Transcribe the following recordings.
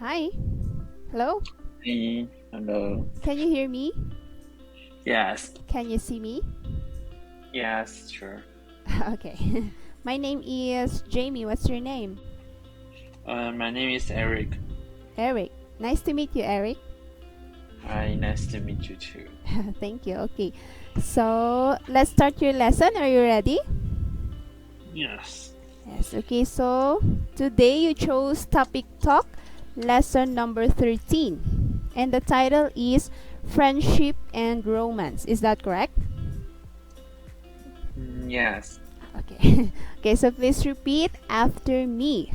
Hi. Hello. Hey, hello. Can you hear me? Yes, Can you see me? yes, sure. Okay. My name is Jamie. What's your name? My name is Eric. Eric. Nice to meet you, Eric. Hi, nice to meet you too. Thank you. Okay. So, let's start your lesson. Are you ready? Yes. Yes. Okay. So, today you chose topic talk, lesson number 13. And the title is Friendship and Romance. Is that correct? Yes. Okay. Okay, so please repeat after me.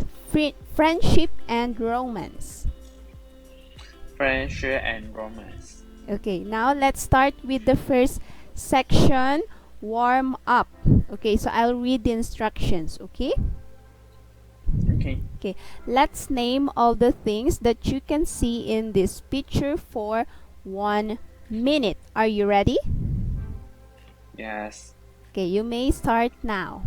Friendship and romance. Friendship and romance. Okay, now let's start with the first section, warm up. Okay, so I'll read the instructions, okay? Okay. Okay, let's name all the things that you can see in this picture for 1 minute. Are you ready? Yes. Okay, you may start now.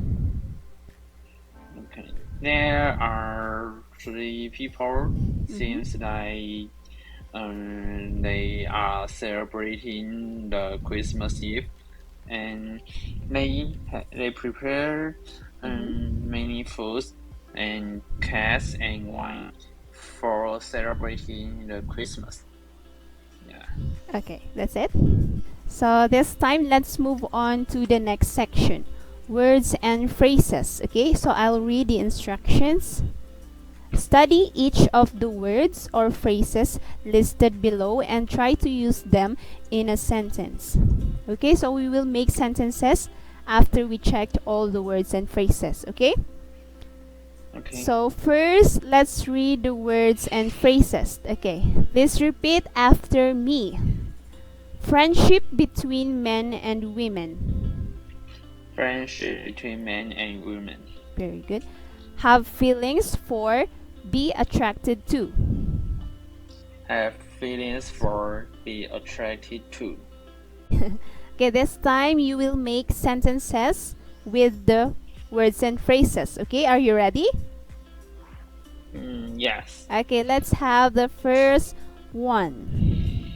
Okay. There are three people. Mm-hmm. Seems like they are celebrating the Christmas Eve, and they prepare Mm-hmm. many foods and cakes and wine for celebrating the Christmas. Yeah. Okay, that's it. So this time, let's move on to the next section, words and phrases. Okay, so I'll read the instructions. Study each of the words or phrases listed below and try to use them in a sentence. Okay, so we will make sentences after we checked all the words and phrases. Okay, Okay. so first, let's read the words and phrases. Okay, please repeat after me. Friendship between men and women. Friendship between men and women. Very good. Have feelings for, be attracted to. Have feelings for, be attracted to. Okay, this time you will make sentences with the words and phrases. Okay, are you ready? Yes. Okay, let's have the first one.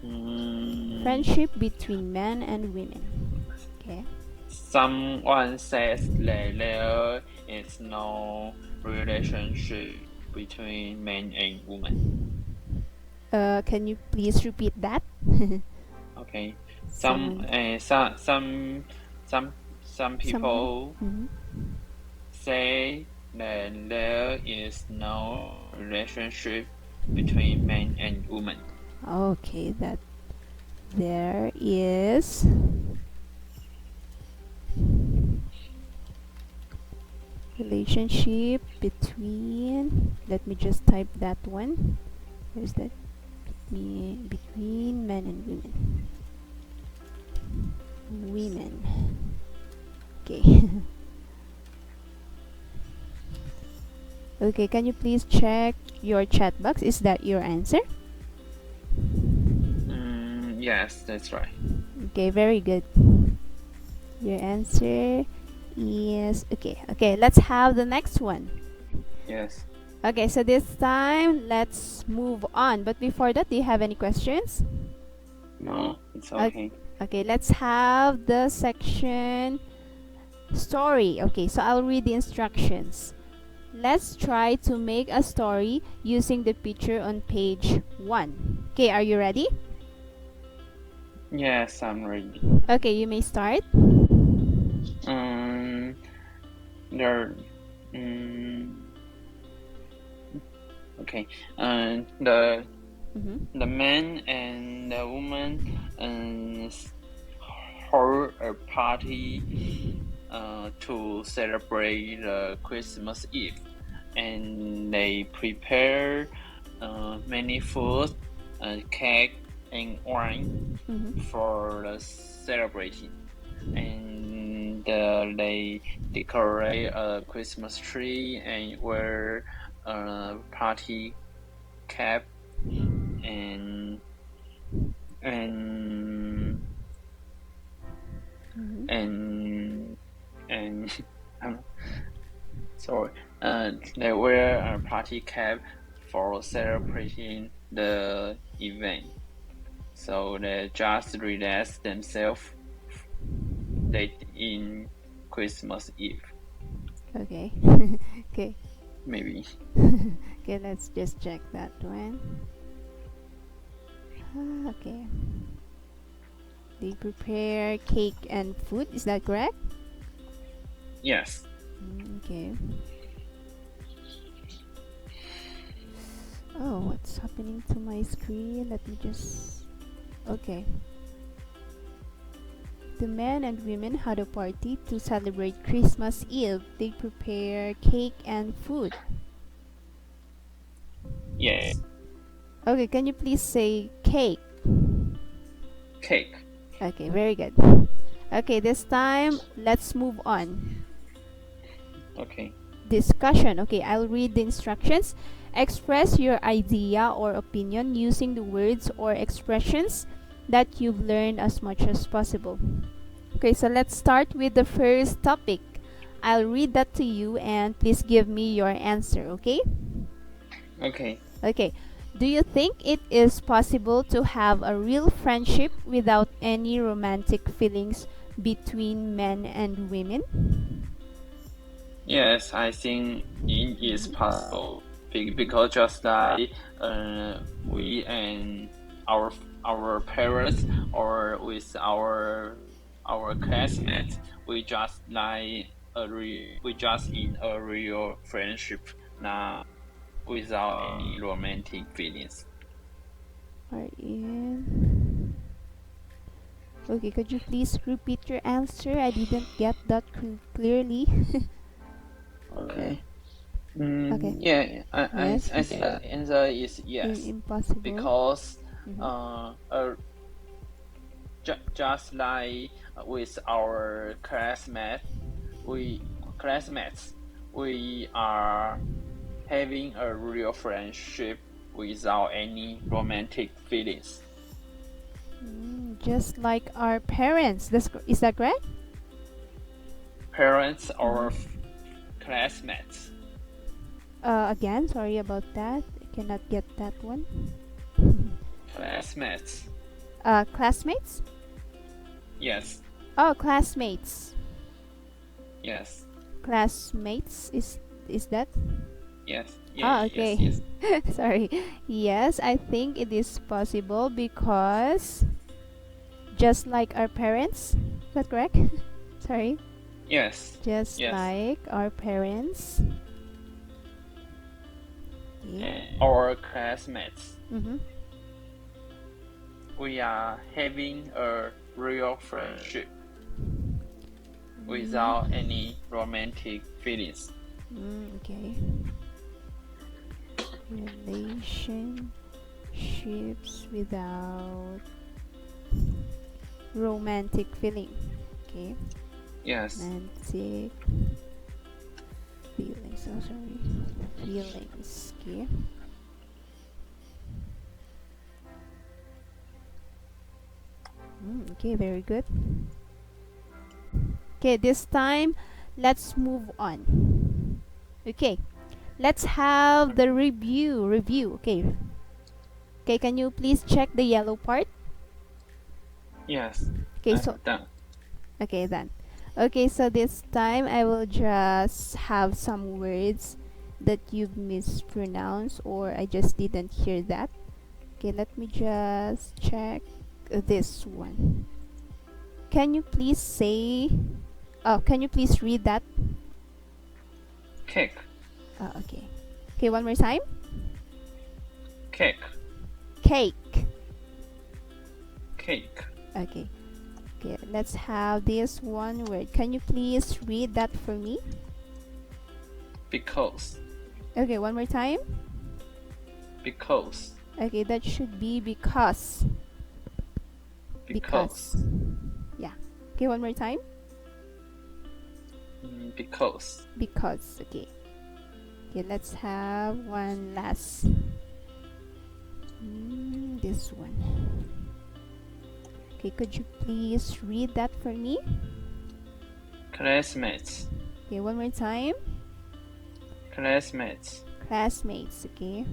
Mm, Friendship between men and women. Okay. Someone says that there is no relationship between men and women. Can you please repeat that? Okay. Some Someone, uh, some some some some someone. people Mhm. say that there is no relationship between men and women. Okay, that there is relationship between, let me just type that one. Where's that? Between men and women. Okay. Okay, can you please check your chat box? Is that your answer? Yes, that's right. Okay, very good. Your answer is okay. Okay, let's have the next one. Yes. Okay, so this time let's move on. But before that, do you have any questions? No, it's Okay, okay. okay, let's have the section story. Okay, so I'll read the instructions. Let's try to make a story using the picture on page 1. Okay, are you ready? Yes, I'm ready. Okay, you may start. Um, there, um, okay. The Mm-hmm. the man and the woman hold a party to celebrate the Christmas Eve, and they prepare many food, cake, and wine Mm-hmm. for the celebrating. And they decorate a Christmas tree and wear a party cap and and Mm-hmm. and and I'm sorry, they wear a party cap for celebrating the event. So they just relax themselves late in Christmas Eve, Okay. Okay. maybe. Okay, let's just check that one. Okay. They prepare cake and food. Is that correct? Yes. Okay. Oh, what's happening to my screen? Let me just. Okay. The men and women had a party to celebrate Christmas Eve. They prepare cake and food. Yes. Okay, can you please say cake? Cake. Okay, very good. Okay, this time let's move on. Okay. Discussion. Okay, I'll read the instructions. Express your idea or opinion using the words or expressions that you've learned as much as possible. Okay, so let's start with the first topic. I'll read that to you and please give me your answer, okay? Okay. Okay. Do you think it is possible to have a real friendship without any romantic feelings between men and women? Yes, I think it is possible because just like we and our parents or with our classmates, we just we just in a real friendship, not without any romantic feelings. Are in. Okay, could you please repeat your answer? I didn't get that clearly. Okay. Okay. Yeah, Yes. I think the answer is yes, Impossible. because Mm-hmm. just like with our classmates, we are having a real friendship without any romantic feelings. Just like our parents. Is that correct? Parents or Mm-hmm. classmates. Again, sorry about that. I cannot get that one. Classmates. Classmates? Yes. Oh, classmates. Yes. Classmates is that? Yes. Ah, Yes. okay. Yes. Sorry. Yes, I think it is possible because just like our parents. Is that correct? Sorry. Yes. Just Yes. like our parents. Yeah. Our classmates. Mm-hmm. We are having a real friendship without any romantic feelings. Okay. Relationships without romantic feeling. Okay. Yes. Romantic feelings. Oh, sorry. Feelings. Okay. Okay, very good. Okay, this time let's move on. Okay, let's have the review. Okay. Okay, can you please check the yellow part? Yes. Okay, so I'm done. okay then. Okay, so this time I will just have some words that you've mispronounced or I just didn't hear that. Okay, let me just check this one. Can you please say can you please read that? Cake. Okay. Okay, one more time. Cake. Cake. Cake. Okay. Okay, let's have this one word. Can you please read that for me? Because. Okay, one more time. Because. Okay, that should be because. Because. Yeah. Okay, one more time. Because. Because. Okay. Okay, let's have one last. This one. Okay, could you please read that for me? Classmates. Okay, one more time. Classmates. Classmates. Okay.